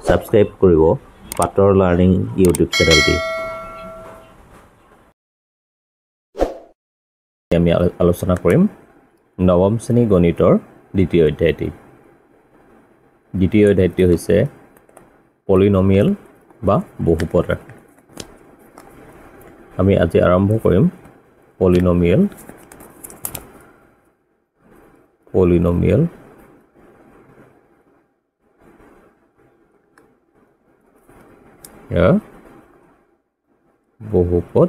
Subscribe কৰিব পাতৰ learning YouTube চেনেলটি। আমি আলোচনা কৰিম নৱম শ্ৰেণী গণিতৰ দ্বিতীয় অধ্যায়টি। দ্বিতীয় অধ্যায়টি হৈছে পলিনমিয়েল বা বহুপদ ৰাশি। আমি আজি আৰম্ভ কৰিম পলিনমিয়েল বহুপদ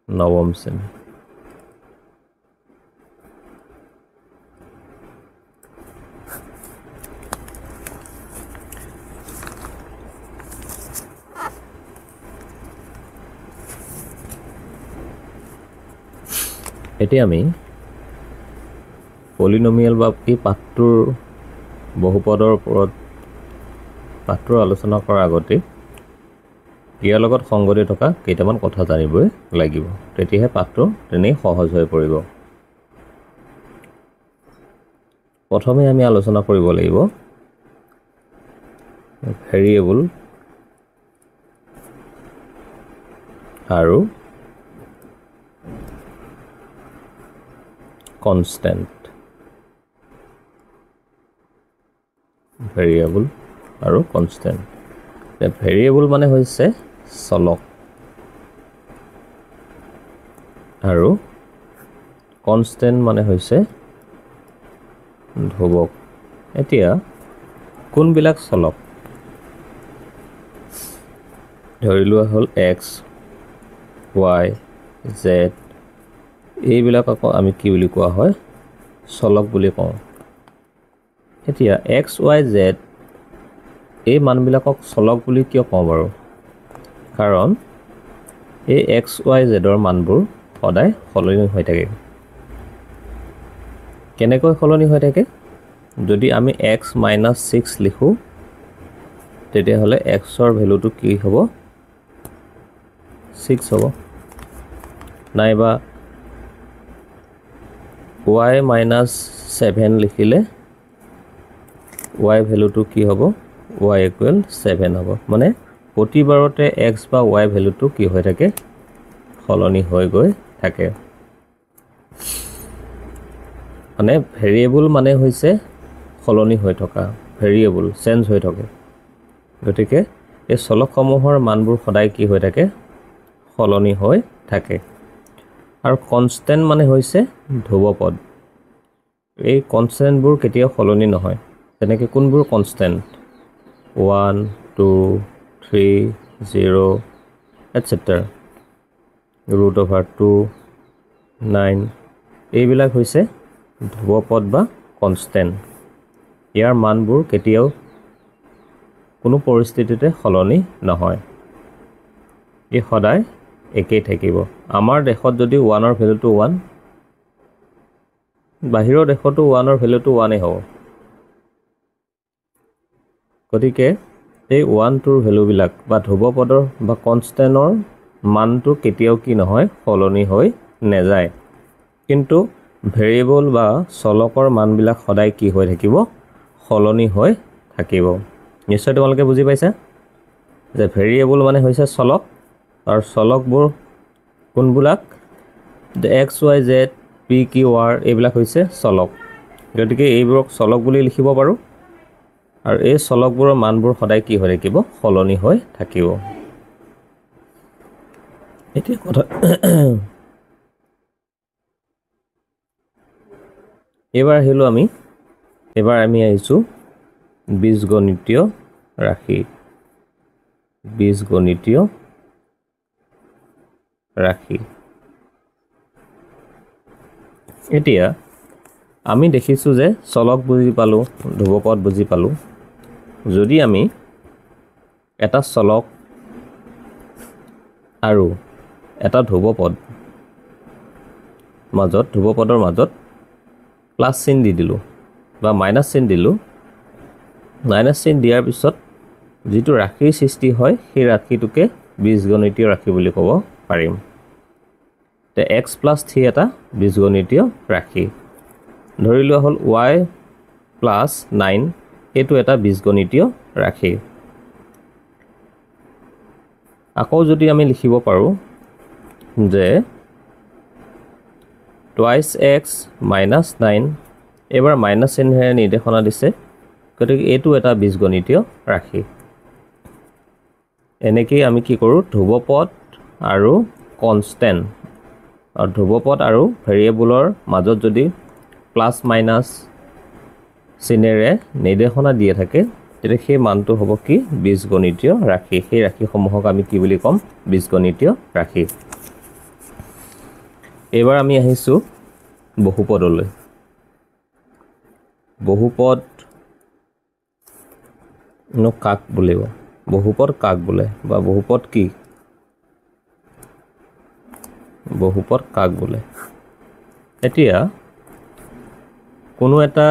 নৱম শ্ৰেণী। এতিয়া আমি পলিনমিয়েল বা এই পাঠটোৰ বহুপদৰ ওপৰত পাঠটোৰ আলোচনা কৰাৰ আগতে ইয়াৰ লগত সংগতি থকা কেইটামান কথা জানিবই লাগিব, তেতিয়াহে পাঠটো তেনেই সহজ হৈ পৰিব। প্ৰথমে আমি আলোচনা কৰিব লাগিব ভেৰিয়েবল আৰু কনষ্টেণ্ট। ভেৰিয়েবল আৰু কনষ্টেণ্ট। ভেৰিয়েবল মানে হৈছে চলক আৰু কনষ্টেণ্ট মানে হৈছে ধ্ৰুৱক। এতিয়া কোনবিলাক চলক ধৰি লোৱা হ'ল এক্স, ৱাই, জেড, এইবিলাক আকৌ আমি কি বুলি কোৱা হয়? চলক বুলি কওঁ। এতিয়া এক্স, ৱাই, জেড এই মানবিলাকক চলক বুলি কিয় কওঁ বাৰু? কাৰণ এই এক্স, ৱাই, জেডৰ মানবোৰ সদায় সলনি হৈ থাকে। কেনেকৈ সলনি হৈ থাকে? যদি আমি এক্স মাইনাছ 6 লিখোঁ তেতিয়াহ'লে এক্সৰ ভেলুটো কি হ'ব? 6 হ'ব। নাইবা ৱাই মাইনাছ 7 লিখিলে ৱাই ভেলুটো কি হ'ব? ৱাই ইকুৱেল 7 হ'ব। মানে প্ৰতিবাৰতে এক্স বা ৱাই ভেলুটো কি হৈ থাকে? সলনি হৈ গৈ থাকে। মানে ভেৰিয়েবল মানে হৈছে সলনি হৈ থকা, ভেৰিয়েবল চেঞ্জ হৈ থাকে। গতিকে এই চলকসমূহৰ মানবোৰ সদায় কি হৈ থাকে? সলনি হৈ থাকে। আৰু কনষ্টেণ্ট মানে হৈছে ধ্ৰুৱপদ। এই কনষ্টেণ্টবোৰ কেতিয়াও সলনি নহয়। তেনেকৈ কোনবোৰ কনষ্টেণ্ট? 1, 2, 3, 0 etc. √2, 9 এইবিলাক হৈছে ধ্ৰুৱপদ বা কনষ্টেণ্ট। ইয়াৰ মানবোৰ কেতিয়াও কোনো পৰিস্থিতিতে সলনি নহয়। ই সদায় একেই থাকিব। আমাৰ দেশত যদি 1ৰ ভেলুটো 1, বাহিৰৰ দেশতো 1ৰ ভেলুটো 1 হ'ব। গতিকে এই 1-2ৰ ভেলুবিলাক বা ধ্ৰুৱপদৰ বা কনষ্টেণ্টৰ মানটো কেতিয়াও কি নহয়? সলনি হৈ নাযায়। কিন্তু ভেৰিয়েবল বা চলকৰ মানবিলাক সদায় কি হৈ থাকিব? সলনি হৈ থাকিব। নিশ্চয় তোমালোকে বুজি পাইছা যে ভেৰিয়েবল মানে হৈছে চলক, আৰু চলকবোৰ কোনবিলাক? X, y, z, p, q, r এইবিলাক হৈছে চলক। গতিকে এইবোৰক চলক বুলি লিখিব পাৰোঁ। আৰু এই চলকবোৰৰ মানবোৰ সদায় কি হৈ থাকিব? সলনি হৈ থাকিব। এতিয়া কথা এইবাৰ আমি আহিছোঁ বীজগণিতীয় ৰাশি। বীজগণিতীয় ৰাশি। এতিয়া আমি দেখিছোঁ যে চলক বুজি পালোঁ, ধ্ৰুৱপদ বুজি পালোঁ। যদি আমি এটা চলক আৰু এটা ধ্ৰুৱপদৰ মাজত প্লাছ চিন দি দিলোঁ বা মাইনাছ চিন দিলোঁ, মাইনাছ চিন দিয়াৰ পিছত যিটো ৰাশিৰ সৃষ্টি হয় সেই ৰাশিটোকে বীজগণিতীয় ৰাশি বুলি ক'ব পাৰিম। x + 3 এটা বীজগণিতীয় ৰাশি। ধৰি লোৱা হ'ল y প্লাছ 9 এইটো এটা বীজগণিতীয় ৰাশি আকৌ যদি আমি লিখিব পাৰোঁ যে টুৱাইচ x মাইনাছ 9 এবাৰ মাইনাছ চিহ্নেৰে নিৰ্দেশনা দিছে গতিকে এইটো এটা বীজগণিতীয় ৰাশি এনেকেই আমি কি কৰোঁ ধ্ৰুৱপদ আৰু কনষ্টেণ্ট আৰু ধ্ৰুৱপদ আৰু ভেৰিয়েবলৰ মাজত যদি প্লাছ মাইনাছ চিহ্নেৰে নিৰ্দেশনা দিয়ে থাকে তেতিয়া সেই মানটো হ'ব কি বীজগণিতীয় ৰাশি সেই ৰাশিসমূহক আমি কি বুলি ক'ম বীজগণিতীয় ৰাশি এবাৰ আমি আহিছোঁ বহুপদলৈ বহুপদ কাক বুলিব বহুপদ কাক বোলে বা বহুপদ কি বহুপদ কাক বোলে এতিয়া কোনো এটা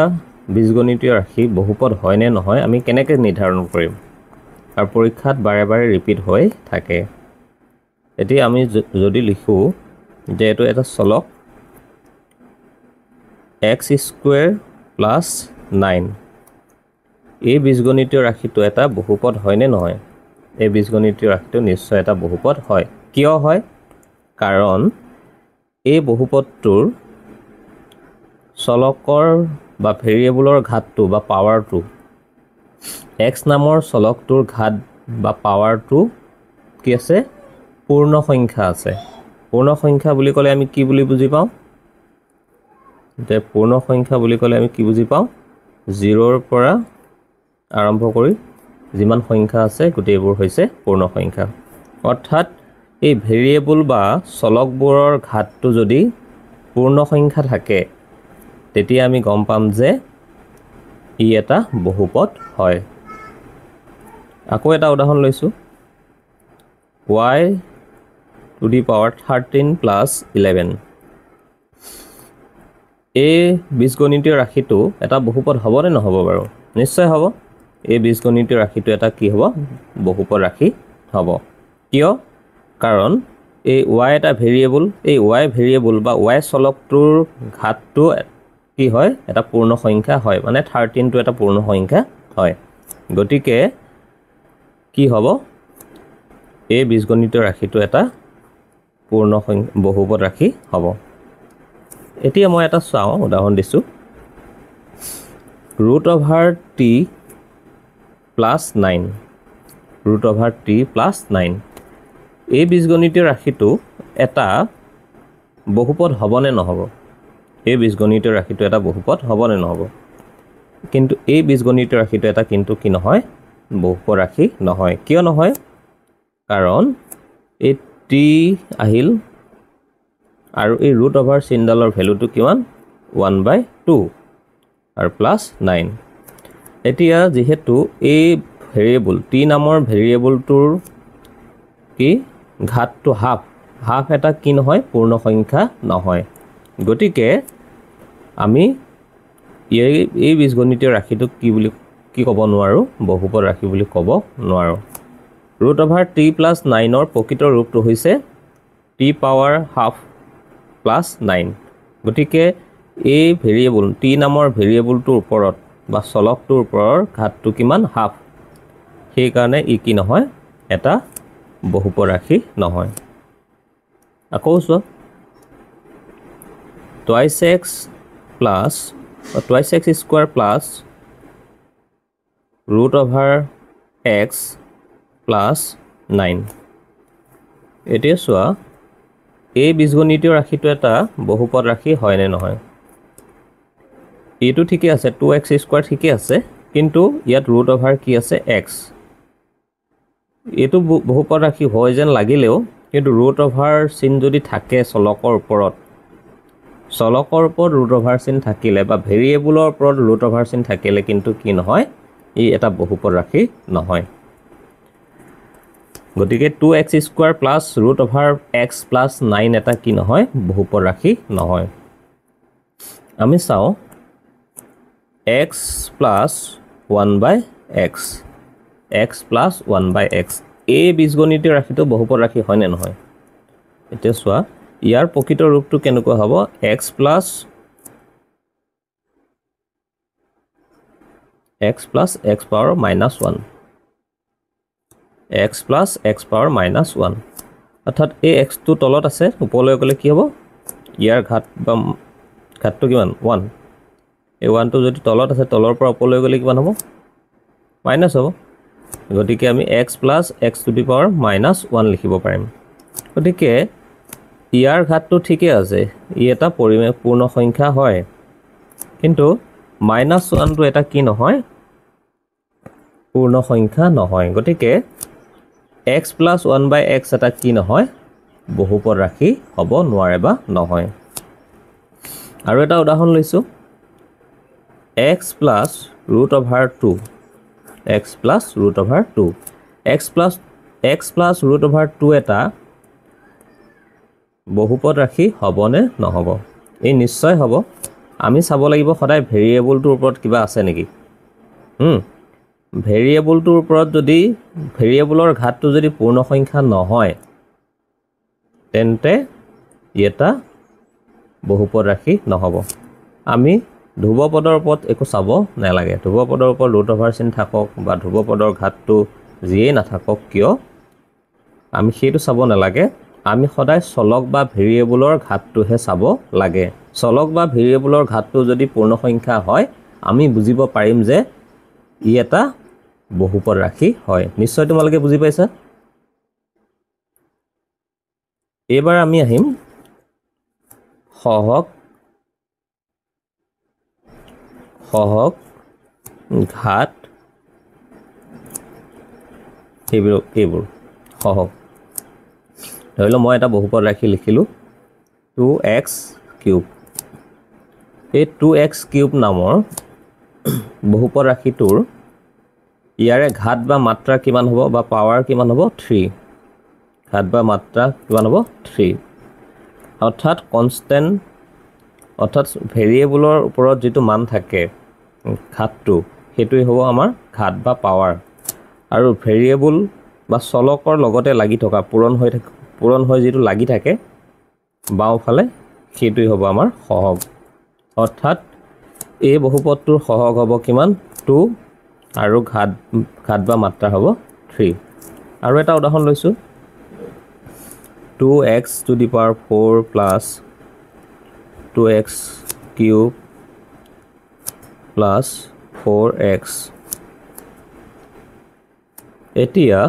বীজগণিতীয় ৰাশি বহুপদ হয় নে নহয় আমি কেনেকৈ নিৰ্ধাৰণ কৰিম আৰু পৰীক্ষাত বাৰে বাৰে ৰিপিট হৈ থাকে এতিয়া আমি যদি লিখোঁ যে এইটো এটা চলক x স্কুৱেৰ প্লাছ 9 এই বীজগণিতীয় ৰাশিটো এটা বহুপদ হয়নে নহয় এই বীজগণিতীয় ৰাশিটো নিশ্চয় এটা বহুপদ হয় কিয় হয় কাৰণ এই বহুপদটোৰ চলকৰ বা ভেৰিয়েবলৰ ঘাতটো বা পাৱাৰটো x নামৰ চলকটোৰ ঘাত বা পাৱাৰটো কি আছে পূৰ্ণ সংখ্যা আছে পূৰ্ণ সংখ্যা বুলি ক'লে আমি কি বুলি বুজি পাওঁ যে পূৰ্ণ সংখ্যা বুলি ক'লে আমি কি বুজি পাওঁ 0ৰ পৰা আৰম্ভ কৰি যিমান সংখ্যা আছে গোটেইবোৰ হৈছে পূৰ্ণ সংখ্যা অৰ্থাৎ এই ভেৰিয়েবল বা চলকবোৰৰ ঘাতটো যদি পূৰ্ণ সংখ্যা থাকে তেতিয়া আমি গম পাম যে ই এটা বহুপদ হয় আকৌ এটা উদাহৰণ লৈছোঁ y to the power 13 plus 11 এই বীজগণিতীয় ৰাশিটো এটা বহুপদ হ'বনে নহ'ব বাৰু নিশ্চয় হ'ব এই বীজগণিতীয় ৰাশিটো এটা কি হ'ব বহুপদ ৰাশি হ'ব কিয় কাৰণ এই y এটা ভেৰিয়েবল এই y ভেৰিয়েবল বা y চলকটোৰ ঘাতটো কি হয় এটা পূৰ্ণ সংখ্যা হয় মানে 13 টো এটা পূৰ্ণ সংখ্যা হয় গতিকে কি হ'ব এই বীজগণিতীয় ৰাশিটো এটা পূৰ্ণ সংখ্যা বহুপদ ৰাশি হ'ব এতিয়া মই এটা চাওঁ উদাহৰণ দিছোঁ √t প্লাছ 9 √t প্লাছ 9 এই বীজগণিতীয় ৰাশিটো এটা বহুপদ হ'বনে নহ'ব এই বীজগণিতীয় ৰাশিটো এটা বহুপদ হ'বনে নহ'ব কিন্তু এই বীজগণিতীয় ৰাশিটো এটা কিন্তু কি নহয় বহুপদ ৰাশি নহয় কিয় নহয় কাৰণ এই t আহিল আৰু এই চিনডালৰ ভ্যালুটো কিমান 1/2 আৰু প্লাছ 9 এতিয়া যেহেতু এই ভেৰিয়েবল t নামৰ ভেৰিয়েবলটোৰ কি ঘাতটো হাফ এটা কি নহয় পূৰ্ণ সংখ্যা নহয় গতিকে আমি এই বীজগণিতীয় ৰাশিটোক কি ক'ব নোৱাৰোঁ বহুপদ ৰাশি বুলি ক'ব নোৱাৰোঁ √t প্লাছ 9ৰ প্ৰকৃত ৰূপটো হৈছে t পাৱাৰ হাফ প্লাছ 9 গতিকে এই ভেৰিয়েবল t নামৰ ভেৰিয়েবলটোৰ ওপৰত বা চলকটোৰ ওপৰৰ ঘাতটো কিমান হাফ সেইকাৰণে ই কি নহয় এটা বহুপদ ৰাশি নহয় আকৌ চোৱা twice x square plus √x plus 9 এতিয়া চোৱা এই বীজগণিতীয় ৰাশিটো এটা বহুপদ ৰাশি হয়নে নহয় এইটো ঠিকে আছে 2x স্কুৱাৰ ঠিকে আছে কিন্তু ইয়াত কি আছে x এইটো বহুপদ ৰাশি হয় যেন লাগিলেও কিন্তু চিন যদি থাকে চলকৰ ওপৰত চিন থাকিলে বা ভেৰিয়েবলৰ ওপৰত চিন থাকিলে কিন্তু কি নহয় ই এটা বহুপদ ৰাশি নহয় গতিকে 2x square plus √x plus 9 এটা কি নহয় বহুপদ ৰাশি নহয় আমি চাওঁ x plus 1/x plus 1/x এই বীজগণিতীয় ৰাশিটো বহুপদ ৰাশি হয়নে নহয় এতিয়া চোৱা ইয়াৰ প্ৰকৃত ৰূপটো কেনেকুৱা হ'ব x plus x plus x power minus 1 x plus x power minus 1 অর্থাৎ এই x টো তলত আছে ওপৰলৈ গলে কি হ'ব ইয়াৰ ঘাতটো কিমান 1 এই 1 টো যদি তলত আছে তলৰ পৰা ওপৰলৈ গলে কিমান হ'ব মাইনাস হ'ব গতিকে আমি x plus x to the power minus 1 লিখিব পাৰিম গতিকে ইয়াৰ ঘাতটো ঠিকই আছে ই এটা পূৰ্ণ সংখ্যা হয় কিন্তু minus 1 টো এটা কি নহয় পূৰ্ণ সংখ্যা নহয় গতিকে x plus 1 by x এটা কি নহয় বহুপদ ৰাশি হ'ব নোৱাৰে বা নহয় আৰু এটা উদাহৰণ লৈছো x plus root over 2 x plus root over 2 x plus root over 2 এটা বহুপদ ৰাশি হ'বনে নহ'ব এই নিশ্চয় হ'ব আমি চাব লাগিব সদায় ভেৰিয়েবলটোৰ ওপৰত কিবা আছে নেকি ভেৰিয়েবলটোৰ ওপৰত যদি ভেৰিয়েবলৰ ঘাতটো যদি পূৰ্ণ সংখ্যা নহয় তেন্তে এটা বহুপদ ৰাশি নহ'ব আমি ধ্ৰুৱপদৰ ওপৰত একো চাব নালাগে ধ্ৰুৱপদৰ ওপৰত ৰুট অভাৰ চিন থাকক বা ধ্ৰুৱপদৰ ঘাতটো যিয়েই নাথাকক কিয় আমি সেইটো চাব নালাগে আমি সদায় চলক বা ভেৰিয়েবলৰ ঘাতটোহে চাব লাগে চলক বা ভেৰিয়েবলৰ ঘাতটো যদি পূৰ্ণ সংখ্যা হয় আমি বুজিব পাৰিম যে ই এটা বহুপদ ৰাশি হয় নিশ্চয় তোমালোকে বুজি পাইছা এবাৰ আমি আহিম সহগ ঘাত এইবোৰ সহগ ধৰি লওঁ মই এটা বহুপদ ৰাশি লিখিলোঁ 2x কিউব এই 2x কিউব নামৰ বহুপদ ৰাশিটোৰ ইয়াৰে ঘাত বা মাত্ৰা কিমান হ'ব বা পাৱাৰ কিমান হ'ব 3 ঘাত বা মাত্ৰা কিমান হ'ব 3 অৰ্থাৎ কনষ্টেন্ট অৰ্থাৎ ভেৰিয়েবলৰ ওপৰত যেটো মান থাকে ঘাতটো হেতুই হ'ব আমাৰ ঘাত বা পাৱাৰ আৰু ভেৰিয়েবল বা চলকৰ লগতে লাগি থকা পূৰণ হৈ যেটো লাগি থাকে বাওঁফালে হেতুই হ'ব আমাৰ সহগ অৰ্থাৎ এই বহুপদটোৰ সহগ হ'ব কিমান 2 আৰু ঘাত বা মাত্ৰা হ'ব 3 আৰু এটা উদাহৰণ লৈছো 2x to the power 4 plus 2x cube plus 4x এতিয়া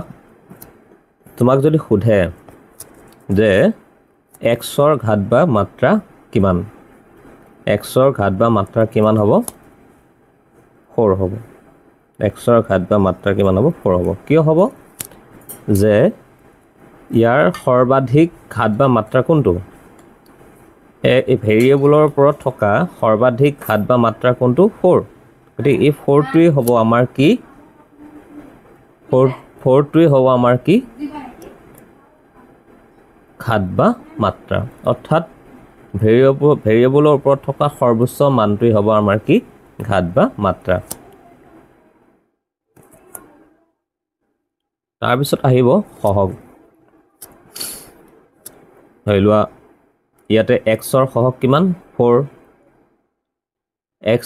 তোমাক যদি সোধে যে x ৰ ঘাত বা মাত্ৰা কিমান x ৰ ঘাত বা মাত্ৰা কিমান হ'ব 4 হ'ব x ৰ ঘাত বা মাত্ৰা কিমান হ'ব 4 হ'ব কিয় হ'ব যে ইয়াৰ সৰ্বাধিক ঘাত বা মাত্ৰা কোনটো এই ভেৰিয়েবলৰ ওপৰত থকা সৰ্বাধিক ঘাত বা মাত্ৰা কোনটো 4 গতিকে এই 4 টোই হ'ব আমাৰ কি 4 টোই হ'ব আমাৰ কি ঘাত বা মাত্ৰা অৰ্থাৎ ভেৰিয়েবলৰ ওপৰত থকা সৰ্বোচ্চ মানটোই হ'ব আমাৰ কি ঘাত বা মাত্ৰা তাৰ পিছত আহিব সহগ ধৰিলোৱা ইয়াতে x ৰ সহগ কিমান 4 x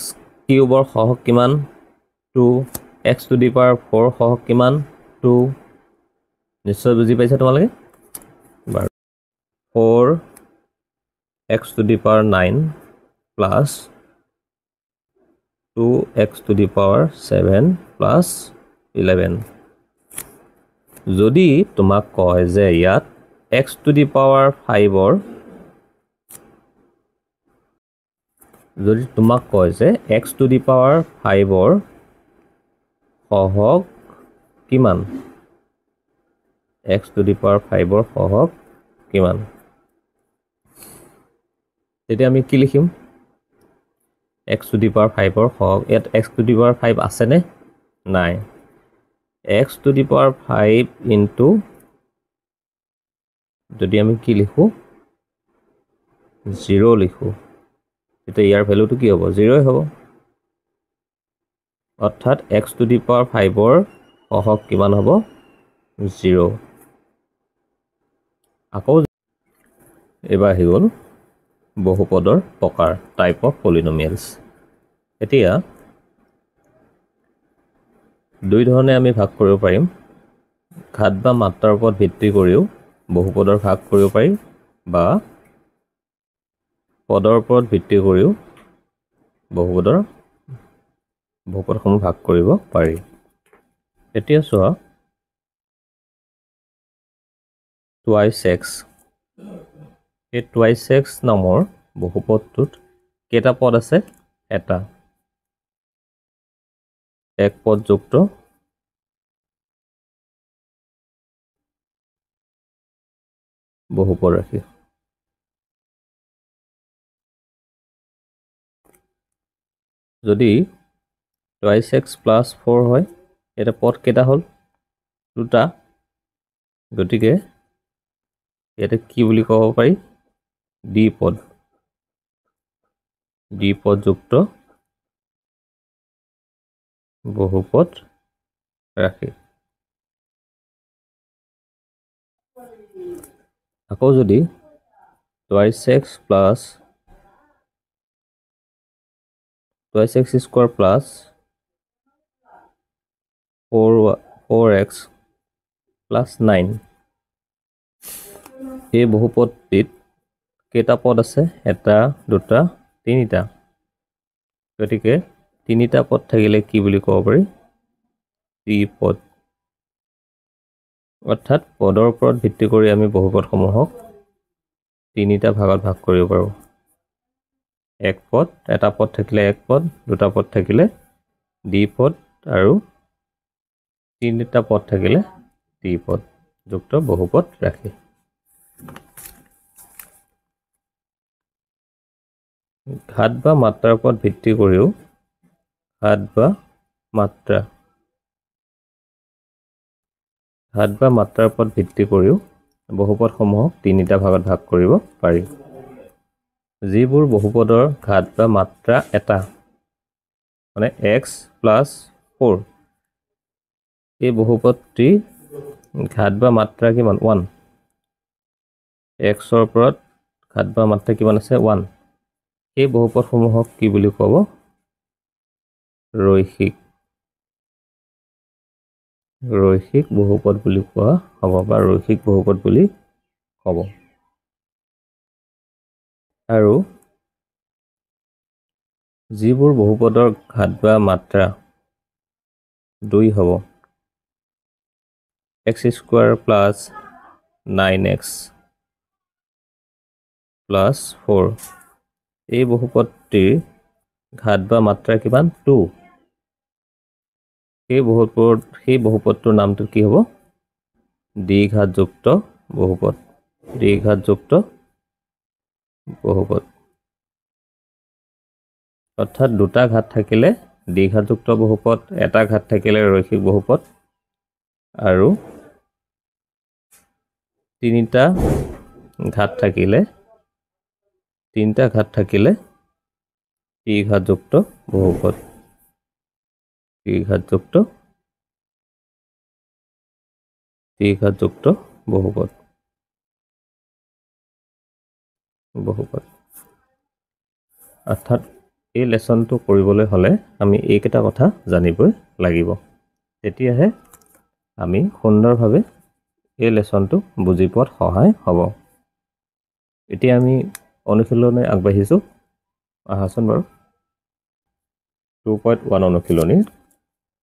কিউবৰ সহগ কিমান 2 x to the power 4 সহগ কিমান 2 নিশ্চয় বুজি পাইছা তোমালোকে 4 x to the power 9 plus 2 x to the power 7 plus 11 যদি তোমাক কয় যে ইয়াত x to the power 5 ৰ যদি তোমাক কয় যে x to the power 5 ৰ সহগ কিমান x to the power 5 ৰ সহগ কিমান তেতিয়া আমি কি লিখিম x to the power 5 ৰ সহগ ইয়াত x to the power 5 আছে নে নাই x to the power 5 into যদি আমি কি লিখো 0 লিখো তেতিয়া ইয়াৰ ভ্যালুটো কি হ'ব 0 হ'ব অৰ্থাৎ x to the power 5 ৰ সহগ কিমান হ'ব 0 আকৌ এবাৰ হি গ'ল বহুপদৰ প্ৰকাৰ টাইপ অফ পলিনোমিয়েলছ এতিয়া দুই ধৰণে আমি ভাগ কৰিব পাৰিম ঘাত বা মাত্ৰাৰ ওপৰত ভিত্তি কৰিও বহুপদৰ ভাগ কৰিব পাৰি বা পদৰ ওপৰত ভিত্তি কৰিও বহুপদসমূহ ভাগ কৰিব পাৰি এতিয়া চোৱা টুৱাইছ এক্স এই টুৱাইছ এক্স নামৰ বহুপদটোত কেইটা পদ আছে এটা এক পদযুক্ত বহুপদ ৰাশি যদি টুৱাইছ এক্স প্লাছ 4 হয় এটা পদ কেইটা হ'ল দুটা গতিকে ইয়াতে কি বুলি ক'ব পাৰি দ্বিপদযুক্ত বহুপদ ৰাশি আকৌ যদি twice x square plus 4x plus 9 এই বহুপদটিত কেইটা পদ আছে এটা দুটা তিনিটা গতিকে তিনিটা পদ থাকিলে কি বুলি ক'ব পাৰি ত্ৰিপদ অৰ্থাৎ পদৰ ওপৰত ভিত্তি কৰি আমি বহুপদসমূহক তিনিটা ভাগত ভাগ কৰিব পাৰোঁ এক পদ এটা পদ থাকিলে এক পদ দুটা পদ থাকিলে দ্বিপদ আৰু তিনিটা পদ থাকিলে ত্ৰিপদ যুক্ত বহুপদ ৰাশি ঘাত বা মাত্ৰাৰ ওপৰত ভিত্তি কৰিও ঘাত বা মাত্ৰাৰ ওপৰত ভিত্তি কৰিও বহুপদসমূহক তিনিটা ভাগত ভাগ কৰিব পাৰি যিবোৰ বহুপদৰ ঘাত বা মাত্ৰা এটা মানে x প্লাছ 4 এই বহুপদটি ঘাত বা মাত্ৰা কিমান 1 xৰ ওপৰত ঘাত বা মাত্ৰা কিমান আছে 1 এই বহুপদসমূহক কি বুলি ক'ব ৰৈখিক বহুপদ বুলি কোৱা হ'ব বা ৰৈখিক বহুপদ বুলি ক'ব আৰু যিবোৰ বহুপদৰ ঘাত বা মাত্ৰা 2 হ'ব x square plus 9x plus 4 এই বহুপদটিৰ ঘাত বা মাত্ৰা কিমান 2 সেই বহুপদটোৰ নামটো কি হ'ব দ্বিঘাতযুক্ত বহুপদ অৰ্থাৎ দুটা ঘাত থাকিলে দ্বিঘাতযুক্ত বহুপদ এটা ঘাত থাকিলে ৰৈখিক বহুপদ আৰু তিনিটা ঘাত থাকিলে ত্ৰিঘাতযুক্ত বহুপদ অৰ্থাৎ এই লেসনটো কৰিবলৈ হ'লে আমি এইকেইটা কথা জানিবই লাগিব তেতিয়াহে আমি সুন্দৰভাৱে এই লেসনটো বুজি পোৱাত সহায় হ'ব এতিয়া আমি অনুশীলনে আগবাঢ়িছো আহাচোন বাৰু 2.1 অনুশীলনী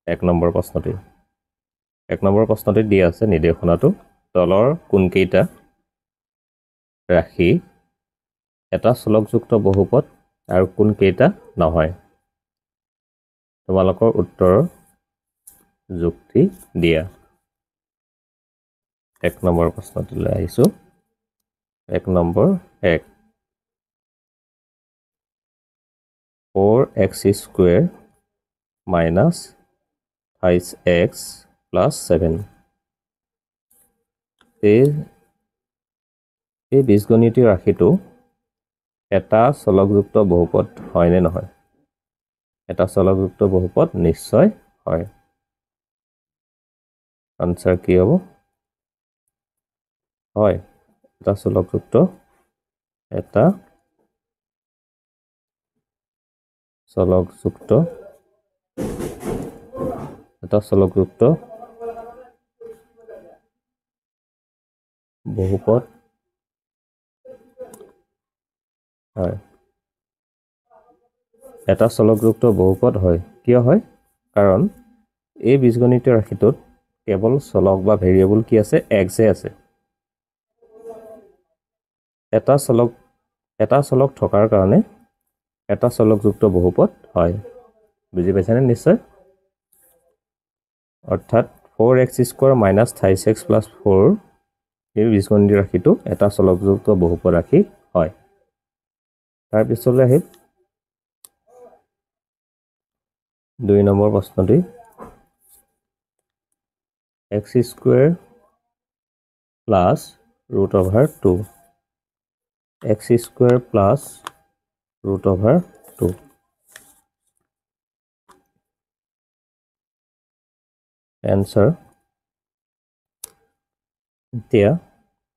1 নম্বৰ প্ৰশ্নটি দিয়া আছে নিৰ্দেশনাটো তলৰ কোনকেইটা ৰাশি এটা চলকযুক্ত বহুপদ আৰু কোনকেইটা নহয় তোমালোকৰ উত্তৰৰ যুক্তি দিয়া 1 নম্বৰ প্ৰশ্নটোলৈ আহিছো 1 number 1 4x square minus 5x plus 7 এই বীজগণিতীয় ৰাশিটো এটা চলকযুক্ত বহুপদ হয় নে নহয় এটা চলকযুক্ত বহুপদ নিশ্চয় হয় আনসাৰ কি হ'ব হয় এটা চলকযুক্ত এটা চলকযুক্ত বহুপদ হয় এটা চলকযুক্ত বহুপদ হয় কিয় হয় কাৰণ এই বীজগণিতীয় ৰাশিটোত কেৱল চলক বা ভেৰিয়েবল কি আছে x আছে এটা চলক থকাৰ কাৰণে এটা চলকযুক্ত বহুপদ হয় বুজি পাইছানে নিশ্চয় অৰ্থাৎ 4x² - 28x + 4 এই বীজগণিতীয় ৰাশিটো এটা চলকযুক্ত বহুপদ ৰাশি হয় তাৰ পিছলৈ আহিল 2 নম্বৰ প্ৰশ্নটি x² + √2 x² + √2 answer এতিয়া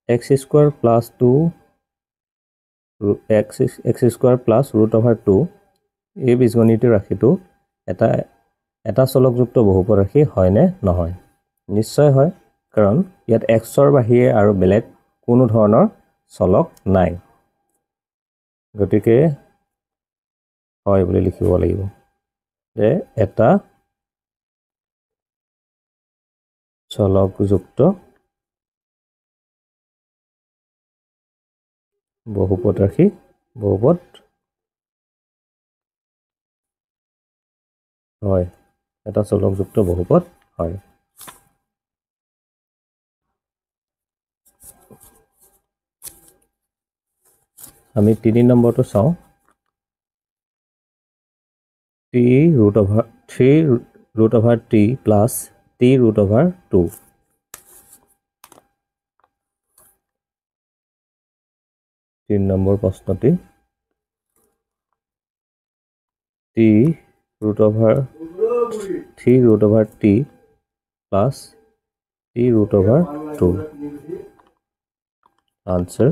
x² + 2 x² + √2 এই বীজগণিতীয় ৰাশিটো এটা চলকযুক্ত বহুপদ ৰাশি হয় নে নহয় নিশ্চয় হয় কাৰণ ইয়াত xৰ বাহিৰে আৰু বেলেগ কোনো ধৰণৰ চলক নাই গতিকে হয় বুলি লিখিব লাগিব যে এটা চলকযুক্ত বহুপদ ৰাশি বহুপদ হয় এটা চলকযুক্ত বহুপদ হয় আমি 3 নম্বৰটো চাওঁ t√3 plus t√2 3 নম্বৰ প্ৰশ্নটি t√3 plus t√2 answer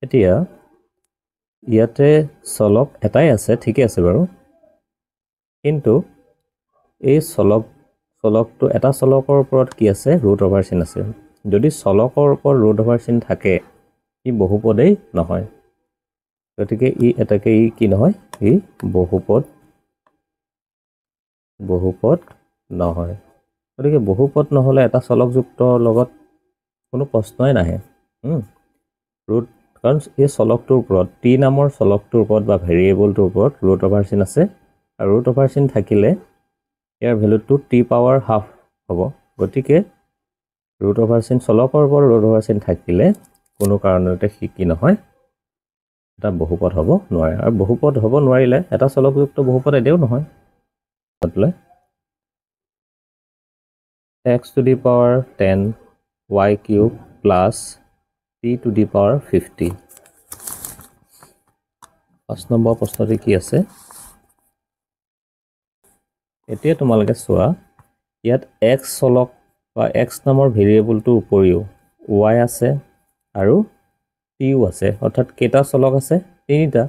এতিয়া ইয়াতে চলক এটাই আছে ঠিকই আছে বাৰু কিন্তু এই চলকটো এটা চলকৰ ওপৰত কি আছে √, চিন আছে যদি চলকৰ ওপৰত √, চিন থাকে ই বহুপদেই নহয় গতিকে ই এটাকে ই কি নহয় ই বহুপদ নহয় গতিকে বহুপদ নহলে এটা চলকযুক্তৰ লগত কোনো প্ৰশ্নই নাহে কাৰণ এই চলকটোৰ ওপৰত টি নামৰ চলকটোৰ ওপৰত বা ভেৰিয়েবলটোৰ ওপৰত √, চিন আছে আৰু √, চিন থাকিলে ইয়াৰ ভ্যালুটো t পাৱাৰ হাফ হ'ব গতিকে √, চিন চলকৰ ওপৰত √, চিন থাকিলে কোনো কাৰণতে কি নহয় এটা বহুপদ হ'ব নোৱাৰে আৰু বহুপদ হ'ব নোৱাৰিলে এটা চলকযুক্ত বহুপদ এদেও নহয় x⁻10 y³ plus t⁻50 5 number প্ৰশ্নটি কি আছে এতিয়া তোমালোকে চোৱা ইয়াত x চলক বা x নামৰ ভেৰিয়েবলটোৰ উপৰিও y আছে আৰু t আছে অৰ্থাৎ কেইটা চলক আছে তিনিটা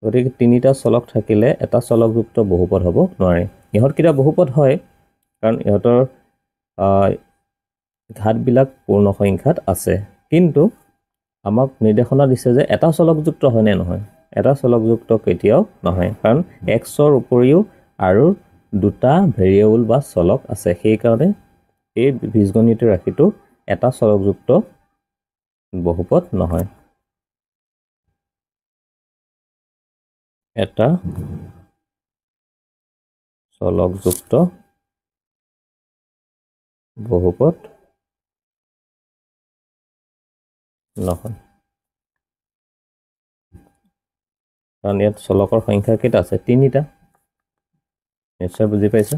গতিকে তিনিটা চলক থাকিলে এটা চলকযুক্ত বহুপদ হ'ব নোৱাৰে ইহঁত কিটা বহুপদ হয় কাৰণ ইহঁতৰ ঘাতবিলাক পূৰ্ণ সংখ্যাত আছে কিন্তু আমাক নিৰ্দেশনা দিছে যে এটা চলকযুক্ত হয় নে নহয় এটা চলকযুক্ত কেতিয়াও নহয় কাৰণ xৰ উপৰিও আৰু দুটা ভেৰিয়েবল বা চলক আছে সেই কাৰণে এই বীজগণিতীয় ৰাশিটো এটা চলকযুক্ত বহুপদ নহয় এটা চলকযুক্ত বহুপদ নহয় কাৰণ ইয়াত চলকৰ সংখ্যা কেইটা আছে তিনিটা নিশ্চয় বুজি পাইছা